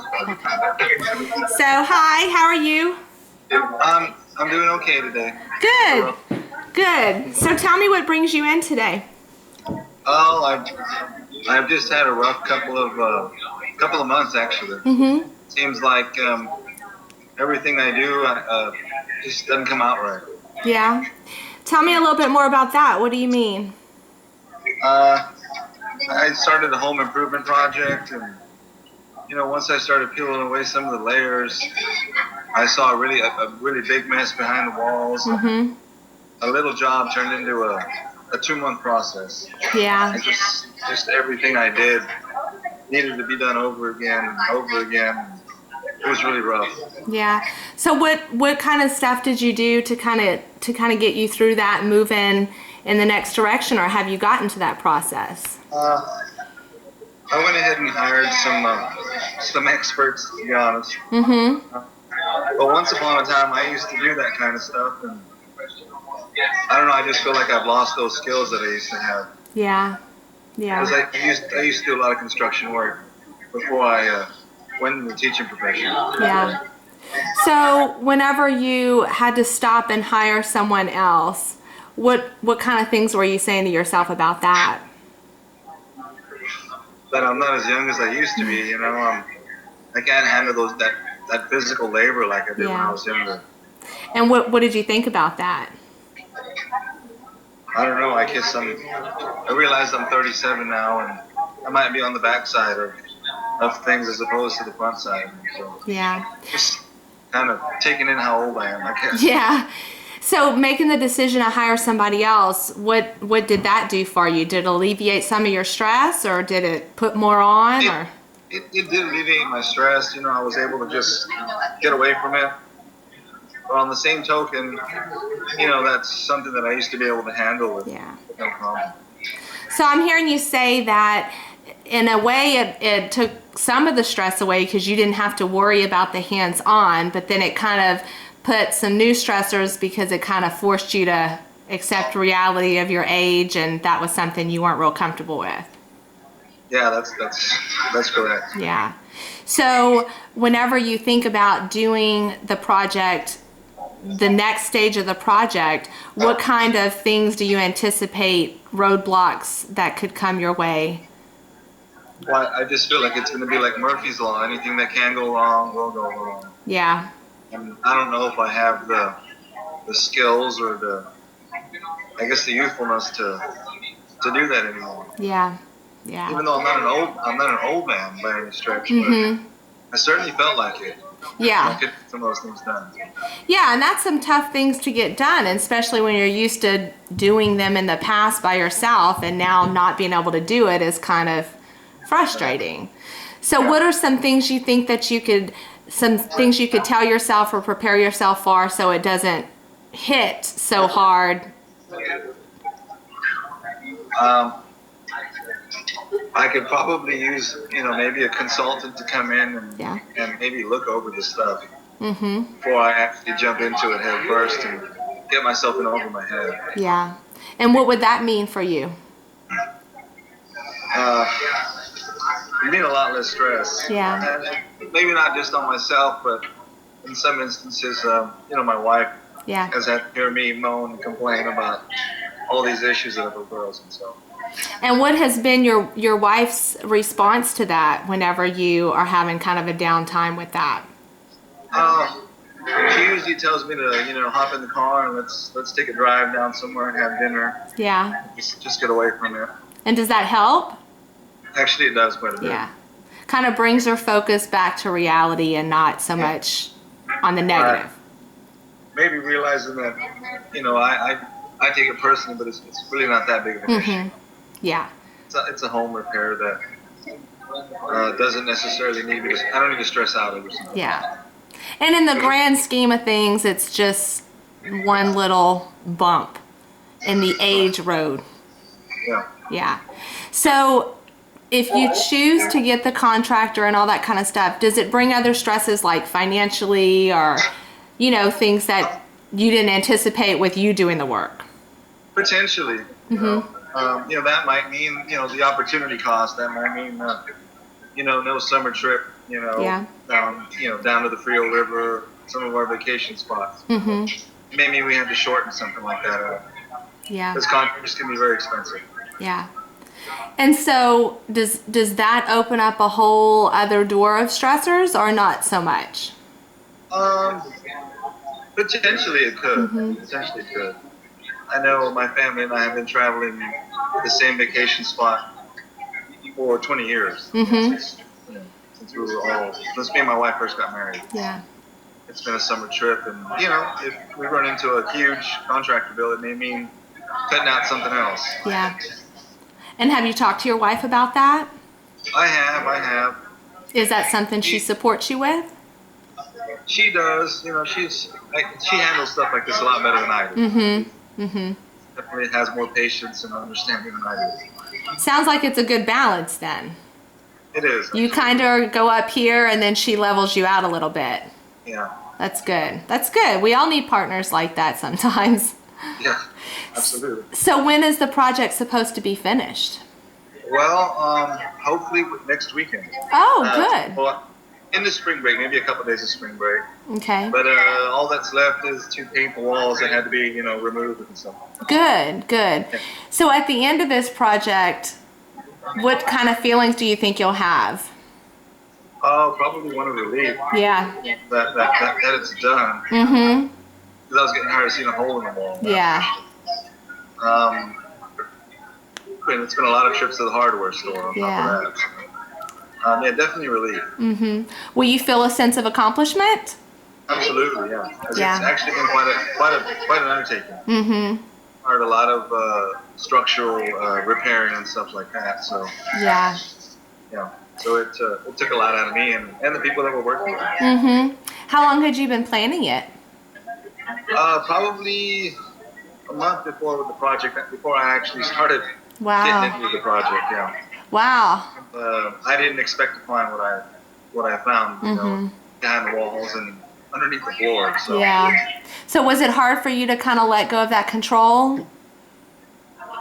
So, hi, how are you? I'm doing okay today. Good, good. So, tell me what brings you in today. Oh, I've just had a rough couple of months actually. Mm-hmm. Seems like everything I do just doesn't come out right. Yeah. Tell me a little bit more about that. What do you mean? Uh, I started a home improvement project, and once I started peeling away some of the layers, I saw a really big mess behind the walls. Mm-hmm. A little job turned into a 2 month process. Yeah. And just everything I did needed to be done over again and over again. It was really rough. Yeah. So, what kind of stuff did you do to kind of get you through that and move in the next direction, or have you gotten to that process? I went ahead and hired some experts, to be honest. Mm-hmm. But once upon a time, I used to do that kind of stuff, and I don't know. I just feel like I've lost those skills that I used to have. Yeah. Yeah. Because I used to do a lot of construction work before I went into the teaching profession. Yeah. So, whenever you had to stop and hire someone else, what kind of things were you saying to yourself about that? But I'm not as young as I used to be. I can't handle that physical labor like I did when I Yeah. was younger. And what did you think about that? I don't know. I realize I'm 37 now, and I might be on the backside of things as opposed to the front side. So Yeah. just kind of taking in how old I am, I guess. Yeah. So, making the decision to hire somebody else, what did that do for you? Did it alleviate some of your stress, or did it put more on, It, or? it did alleviate my stress. I was able to just get away from it. But on the same token, that's something that I used to be able to handle with Yeah. no problem. So, I'm hearing you say that in a way it took some of the stress away because you didn't have to worry about the hands-on, but then it kind of put some new stressors because it kind of forced you to accept reality of your age, and that was something you weren't real comfortable with. Yeah, that's correct. Yeah. So, whenever you think about doing the project, the next stage of the project, what kind of things do you anticipate roadblocks that could come your way? Well, I just feel like it's going to be like Murphy's Law. Anything that can go wrong will go wrong. Yeah. And I don't know if I have the skills or I guess the youthfulness to do that anymore. Yeah. Yeah. Even though I'm not an old man by any stretch, but Mhm. I certainly felt like it. I Yeah. could get some of those things done. Yeah, and that's some tough things to get done, and especially when you're used to doing them in the past by yourself, and now not being able to do it is kind of frustrating. So, Yeah. what are some things you could tell yourself or prepare yourself for so it doesn't hit so hard? Um, I could probably use, maybe a consultant to come in Yeah. and maybe look over the stuff Mhm. before I actually jump into it head first and get myself in over my head. Yeah. And what would that mean for you? Uh, you need a lot less stress. Yeah. And maybe not just on myself, but in some instances, my wife Yeah. has had to hear me moan and complain about all these issues that have arose, and so. And what has been your wife's response to that whenever you are having kind of a downtime with that? Uh, she usually tells me to, hop in the car and let's take a drive down somewhere and have dinner. Yeah. Just get away from it. And does that help? Actually, it does quite a bit. Yeah. Kind of brings her focus back to reality and not so much on the negative. Maybe realizing that, I take it personally, but it's really not that big of an issue. Yeah. It's a home repair that doesn't necessarily need me. I don't need to stress out over something. Yeah. And in the grand scheme of things, it's just one little bump in the age road. Yeah. Yeah. So, if you choose to get the contractor and all that kind of stuff, does it bring other stresses like financially or, things that you didn't anticipate with you doing the work? Potentially. That might mean, the opportunity cost. That might mean no summer trip, Yeah. down to the Frio River, some of our vacation spots. Mhm. Maybe we had to shorten something like that up. Yeah. Because contractors can be very expensive. Yeah. And so does that open up a whole other door of stressors or not so much? Um, Potentially it could. Mhm. Potentially it could. I know my family and I have been traveling the same vacation spot for 20 years. Mhm. Since since me and my wife first got married. Yeah. It's been a summer trip, and if we run into a huge contractor bill, it may mean cutting out something else. Yeah. And have you talked to your wife about that? I have. Is that something she supports you with? She does. She handles stuff like this a lot better than I do. Mm-hmm. Mm-hmm. Definitely has more patience and understanding than I do. Sounds like it's a good balance then. It is. You kind of go up here and then she levels you out a little bit. Yeah. That's good. That's good. We all need partners like that sometimes. Yeah, absolutely. So when is the project supposed to be finished? Well, hopefully next weekend. Oh, good. Well, in the spring break, maybe a couple days of spring break. Okay. But all that's left is to paint the walls that had to be, removed and stuff. Good, good. Yeah. So at the end of this project, what kind of feelings do you think you'll have? Oh, probably one of relief Yeah. that it's done. Mm-hmm. Because I was getting tired of seeing a hole in the wall. Yeah. And it's been a lot of trips to the hardware store on Yeah. top of that. Yeah, definitely relief. Mm-hmm. Will you feel a sense of accomplishment? Absolutely, yeah. 'Cause Yeah. It's actually been quite an undertaking. Mm-hmm. Heard a lot of structural repairing and stuff like that. So Yeah. yeah, so it took a lot out of me and the people that were working with. Mm-hmm. How long had you been planning it? Probably a month before the project, before I actually started Wow. getting into the project. Yeah, Wow. I didn't expect to find what I found, Mm-hmm. behind the walls and underneath the floor. So Yeah. So was it hard for you to kind of let go of that control?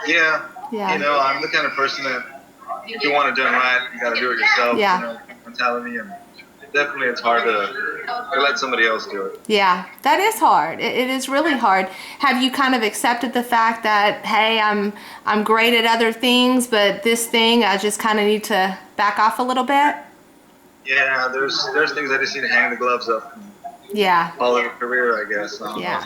yeah, Yeah. I'm the kind of person that if you want it done right, you got to do it yourself. Yeah. Mentality, and definitely it's hard to let somebody else do it. Yeah, that is hard. It is really hard. Have you kind of accepted the fact that, hey, I'm great at other things, but this thing I just kind of need to back off a little bit? Yeah, there's things I just need to hang the gloves up and Yeah. call it a career, I guess. I don't Yeah. know.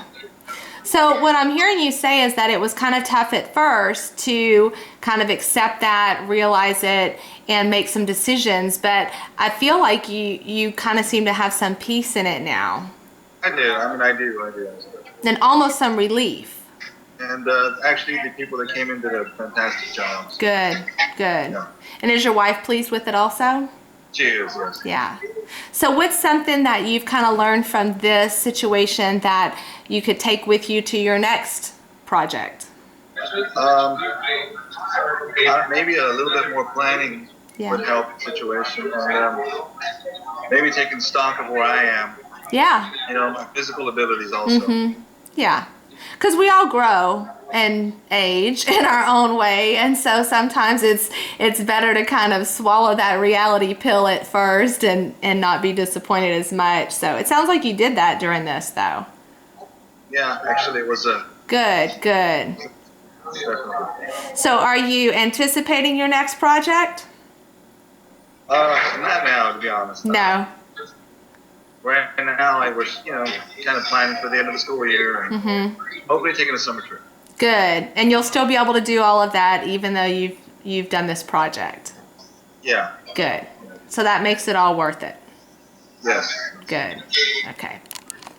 So what I'm hearing you say is that it was kind of tough at first to kind of accept that, realize it, and make some decisions, but I feel like you kind of seem to have some peace in it now, I do. I do. and almost some relief. And actually, the people that came in did a fantastic job. Good, good. Yeah. And is your wife pleased with it also? Cheers. Yes. Yeah. So what's something that you've kind of learned from this situation that you could take with you to your next project? Maybe a little bit more planning Yeah. would help the situation. Maybe taking stock of where I am. Yeah. My physical abilities also. Mm-hmm. Yeah. Because we all grow and age in our own way, and so sometimes it's better to kind of swallow that reality pill at first and not be disappointed as much. So it sounds like you did that during this, though. Yeah, actually, it was a. Good, good. So are you anticipating your next project? Not now, to be honest. No. Right now, I was, kind of planning for the end of the school year and Mm-hmm. hopefully taking a summer trip. Good. And you'll still be able to do all of that even though you've done this project. Yeah. Good. So that makes it all worth it. Yes. Good. Okay.